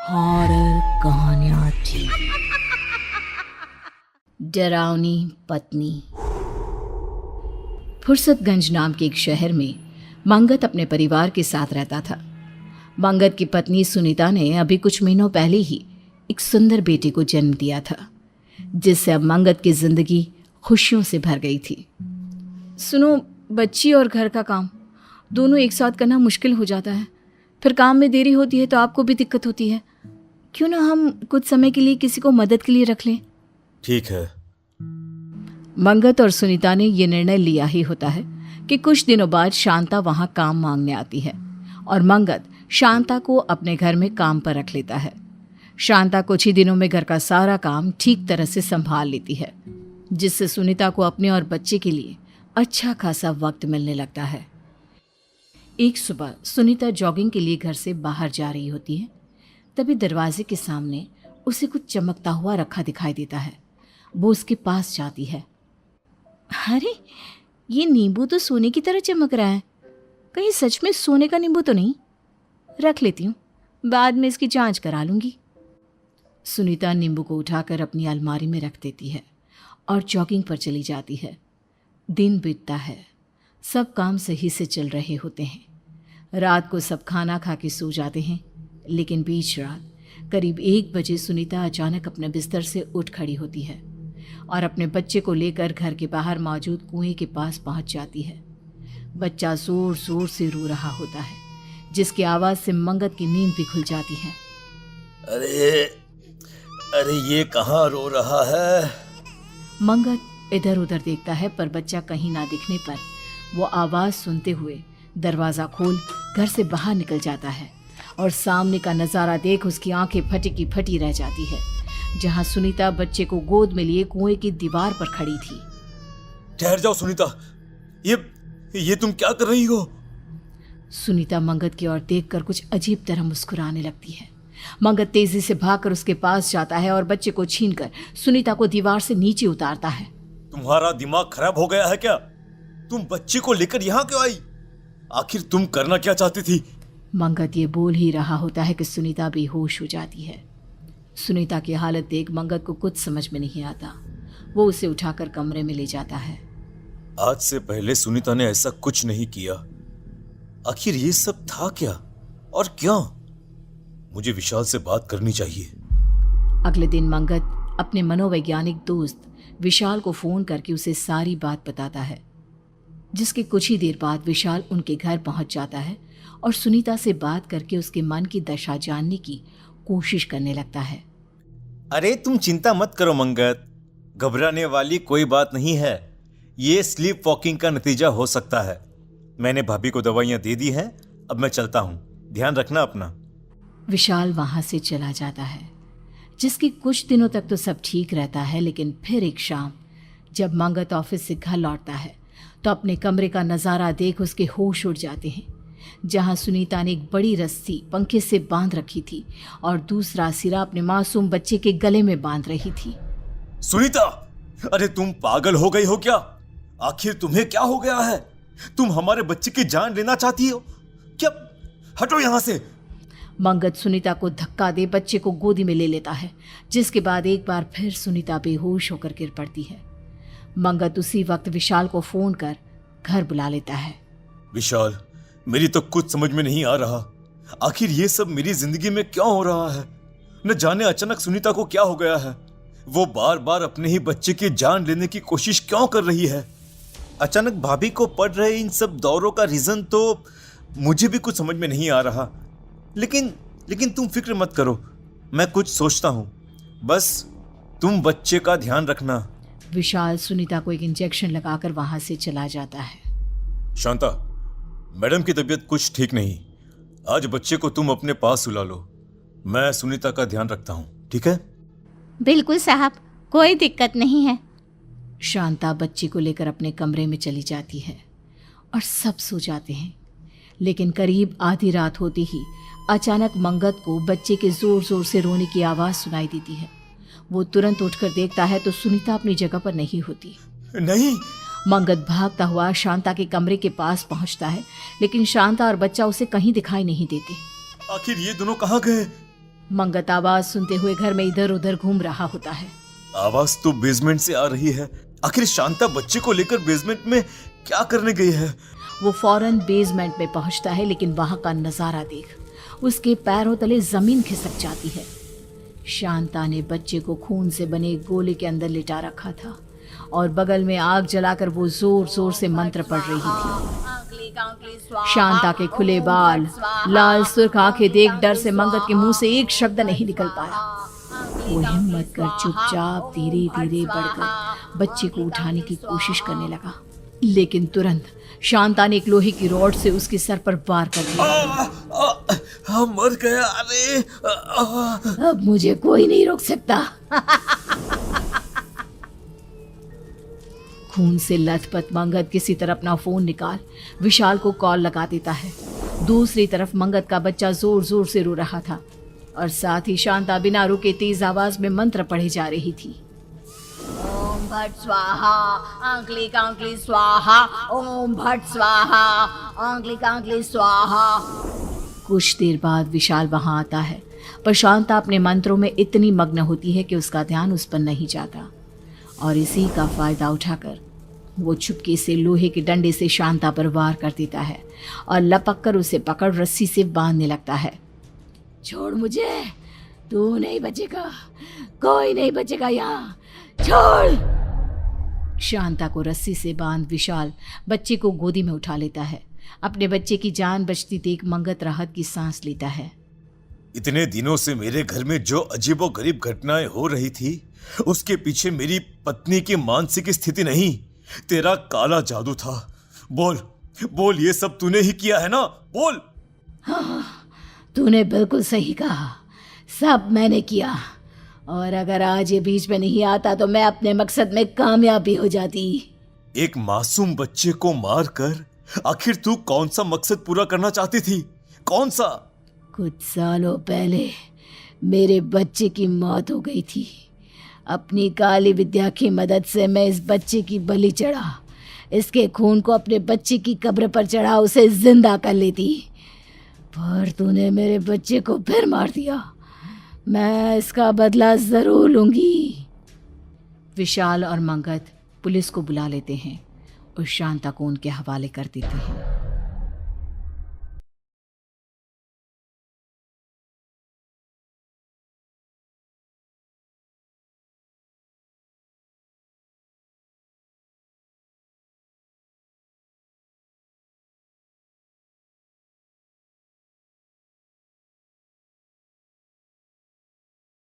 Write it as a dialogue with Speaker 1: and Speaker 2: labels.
Speaker 1: Horror कहानियाँ थी। डरावनी पत्नी। फुर्सतगंज नाम के एक शहर में मंगत अपने परिवार के साथ रहता था। मंगत की पत्नी सुनीता ने अभी कुछ महीनों पहले ही एक सुंदर बेटे को जन्म दिया था, जिससे अब मंगत की जिंदगी खुशियों से भर गई थी। सुनो, बच्ची और घर का काम दोनों एक साथ करना मुश्किल हो जाता है। फिर काम में देरी होती है तो आपको भी दिक्कत होती है। क्यों ना हम कुछ समय के लिए किसी को मदद के लिए रख लें।
Speaker 2: ठीक है।
Speaker 1: मंगत और सुनीता ने यह निर्णय लिया ही होता है कि कुछ दिनों बाद शांता वहां काम मांगने आती है और मंगत शांता को अपने घर में काम पर रख लेता है। शांता कुछ ही दिनों में घर का सारा काम ठीक तरह से संभाल लेती है, जिससे सुनीता को अपने और बच्चे के लिए अच्छा खासा वक्त मिलने लगता है। एक सुबह सुनीता जॉगिंग के लिए घर से बाहर जा रही होती है, तभी दरवाजे के सामने उसे कुछ चमकता हुआ रखा दिखाई देता है। वो उसके पास जाती है। अरे, ये नींबू तो सोने की तरह चमक रहा है। कहीं सच में सोने का नींबू तो नहीं? रख लेती हूँ, बाद में इसकी जांच करा लूंगी। सुनीता नींबू को उठाकर अपनी अलमारी में रख देती है और जॉगिंग पर चली जाती है। दिन बीतता है, सब काम सही से चल रहे होते हैं। रात को सब खाना खा के सो जाते हैं, लेकिन बीच रात करीब 1 बजे सुनीता अचानक अपने बिस्तर से उठ खड़ी होती है और अपने बच्चे को लेकर घर के बाहर मौजूद कुएं के पास पहुंच जाती है। बच्चा जोर जोर से रो रहा होता है, जिसकी आवाज़ से मंगत की नींद भी खुल जाती है।
Speaker 2: अरे ये कहाँ रो रहा है?
Speaker 1: मंगत इधर उधर देखता है, पर बच्चा कहीं ना दिखने पर वो आवाज़ सुनते हुए दरवाज़ा खोल घर से बाहर निकल जाता है और सामने का नज़ारा देख उसकी आंखें फटी की फटी रह जाती है, जहां सुनीता बच्चे को गोद में लिए कुएं की दीवार पर खड़ी थी।
Speaker 2: ठहर जाओ सुनीता, ये तुम क्या कर रही हो?
Speaker 1: सुनीता मंगत की ओर देखकर कुछ अजीब तरह मुस्कुराने लगती है। मंगत तेजी से भागकर उसके पास जाता है और बच्चे को छीनकर सुनीता को दीवार से नीचे उतारता है।
Speaker 2: तुम्हारा दिमाग खराब हो गया है क्या? तुम बच्चे को लेकर यहाँ क्यों आई? आखिर तुम करना क्या चाहती थी?
Speaker 1: मंगत ये बोल ही रहा होता है कि सुनीता बेहोश हो जाती है। सुनीता की हालत देख मंगत को कुछ समझ में नहीं आता। वो उसे उठाकर कमरे में ले जाता है।
Speaker 2: आज से पहले सुनीता ने ऐसा कुछ नहीं किया। आखिर ये सब था क्या और क्यों? मुझे विशाल से बात करनी चाहिए।
Speaker 1: अगले दिन मंगत अपने मनोवैज्ञानिक दोस्त विशाल को फोन करके उसे सारी बात बताता है, जिसके कुछ ही देर बाद विशाल उनके घर पहुंच जाता है और सुनीता से बात करके उसके मन की दशा जानने की कोशिश करने लगता है।
Speaker 2: अरे तुम चिंता मत करो मंगत, घबराने वाली कोई बात नहीं है। ये स्लीप वॉकिंग का नतीजा हो सकता है। मैंने भाभी को दवाइयाँ दे दी हैं, अब मैं चलता हूँ, ध्यान रखना अपना।
Speaker 1: विशाल वहां से चला जाता है, जिसकी कुछ दिनों तक तो सब ठीक रहता है, लेकिन फिर एक शाम जब मंगत ऑफिस से घर लौटता है तो अपने कमरे का नज़ारा देख उसके होश उड़ जाते हैं, जहां सुनीता ने एक बड़ी रस्सी पंखे से बांध रखी थी और दूसरा सिरा अपने मासूम बच्चे के गले में बांध रही थी।
Speaker 2: सुनीता, अरे तुम पागल हो गई हो क्या? आखिर तुम्हें क्या हो गया है? तुम हमारे बच्चे की जान लेना चाहती हो क्या? हटो यहाँ से।
Speaker 1: मंगत सुनीता को धक्का दे बच्चे को गोदी में ले लेता है, जिसके बाद एक बार फिर सुनीता बेहोश होकर गिर पड़ती है। मंगत उसी वक्त विशाल को फोन कर घर बुला लेता है।
Speaker 2: विशाल, मेरी तो कुछ समझ में नहीं आ रहा। आखिर ये सब मेरी जिंदगी में क्यों हो रहा है? न जाने अचानक सुनीता को क्या हो गया है। वो बार बार अपने ही बच्चे की जान लेने की कोशिश क्यों कर रही है? अचानक भाभी को पड़ रहे इन सब दौरों का रीजन तो मुझे भी कुछ समझ में नहीं आ रहा। लेकिन तुम फिक्र मत करो, मैं कुछ सोचता हूँ। बस तुम बच्चे का ध्यान रखना।
Speaker 1: विशाल सुनीता को एक इंजेक्शन लगाकर वहां से चला जाता है।
Speaker 2: शांता, मैडम की तबीयत कुछ ठीक नहीं। आज बच्चे को तुम अपने पास सुला लो। मैं सुनीता का ध्यान रखता हूँ, ठीक है?
Speaker 3: बिल्कुल साहब, कोई दिक्कत नहीं है।
Speaker 1: शांता बच्ची को लेकर अपने कमरे में चली जाती है और सब सो जाते हैं, लेकिन करीब आधी रात होते ही अचानक मंगत को बच्चे के जोर जोर से रोने की आवाज़ सुनाई देती है। वो तुरंत उठकर देखता है तो सुनीता अपनी जगह पर नहीं होती।
Speaker 2: नहीं।
Speaker 1: मंगत भागता हुआ शांता के कमरे के पास पहुंचता है, लेकिन शांता और बच्चा उसे कहीं दिखाई नहीं देते।
Speaker 2: आखिर ये दोनों कहाँ गए?
Speaker 1: मंगत आवाज सुनते हुए घर में इधर उधर घूम रहा होता है।
Speaker 2: आवाज तो बेसमेंट से आ रही है। आखिर शांता बच्चे को लेकर बेसमेंट में क्या करने गई है?
Speaker 1: वो फौरन बेसमेंट में पहुंचता है, लेकिन वहां का नजारा देख उसके पैरों तले जमीन खिसक जाती है। शांता ने बच्चे को खून से बने एक गोले के अंदर लिटा रखा था और बगल में आग जलाकर वो जोर जोर से मंत्र पढ़ रही थी। शांता के खुले बाल, लाल सुर्ख आंखें देख डर से मंगत के मुंह से एक शब्द नहीं निकल पाया। वो हिम्मत कर चुपचाप धीरे धीरे बढ़कर बच्चे को उठाने की कोशिश करने लगा, लेकिन तुरंत शांता ने एक लोहे की रॉड से उसके सर पर वार कर दिया।
Speaker 2: मर गया। अरे
Speaker 1: अब मुझे कोई नहीं रोक सकता। खून से लथपथ मंगत किसी तरह अपना फोन निकाल विशाल को कॉल लगा देता है। दूसरी तरफ मंगत का बच्चा जोर जोर से रो रहा था और साथ ही शांता बिना रुके तेज आवाज में मंत्र पढ़े जा रही थी।
Speaker 3: ओम भट स्वाहा, अंकली कांकली स्वाहा, ओम भट स्वाहा, अंकली कांकली स्वाहा।
Speaker 1: कुछ देर बाद विशाल वहां आता है, पर शांता अपने मंत्रों में इतनी मग्न होती है कि उसका ध्यान उस पर नहीं जाता और इसी का फायदा उठाकर वो चुपके से लोहे के डंडे से शांता पर वार कर देता है और लपक कर उसे पकड़ रस्सी से बांधने लगता है। छोड़ मुझे, तू नहीं बचेगा, कोई नहीं बचेगा यहाँ, छोड़। शांता को रस्सी से बांध विशाल बच्चे को गोदी में उठा लेता है। अपने बच्चे की जान बचती देख मंगत राहत की सांस लेता है।
Speaker 2: इतने दिनों से मेरे घर में जो अजीबोगरीब घटनाएं हो रही थी, उसके पीछे मेरी पत्नी की मानसिक स्थिति नहीं, तेरा काला जादू था। बोल बोल, ये सब तूने ही किया है ना? बोल।
Speaker 1: हाँ, तूने बिल्कुल सही कहा, सब मैंने किया, और अगर आज ये बीच में नहीं आता तो मैं अपने मकसद में कामयाब भी हो जाती।
Speaker 2: एक मासूम बच्चे को मारकर आखिर तू कौन सा मकसद पूरा करना चाहती थी? कौन सा?
Speaker 1: कुछ सालों पहले मेरे बच्चे की मौत हो गई थी। अपनी काली विद्या की मदद से मैं इस बच्चे की बलि चढ़ा, इसके खून को अपने बच्चे की कब्र पर चढ़ा उसे जिंदा कर लेती, पर तूने मेरे बच्चे को फिर मार दिया। मैं इसका बदला जरूर लूंगी। विशाल और मंगत पुलिस को बुला लेते हैं और शांता को उनके हवाले कर देते हैं।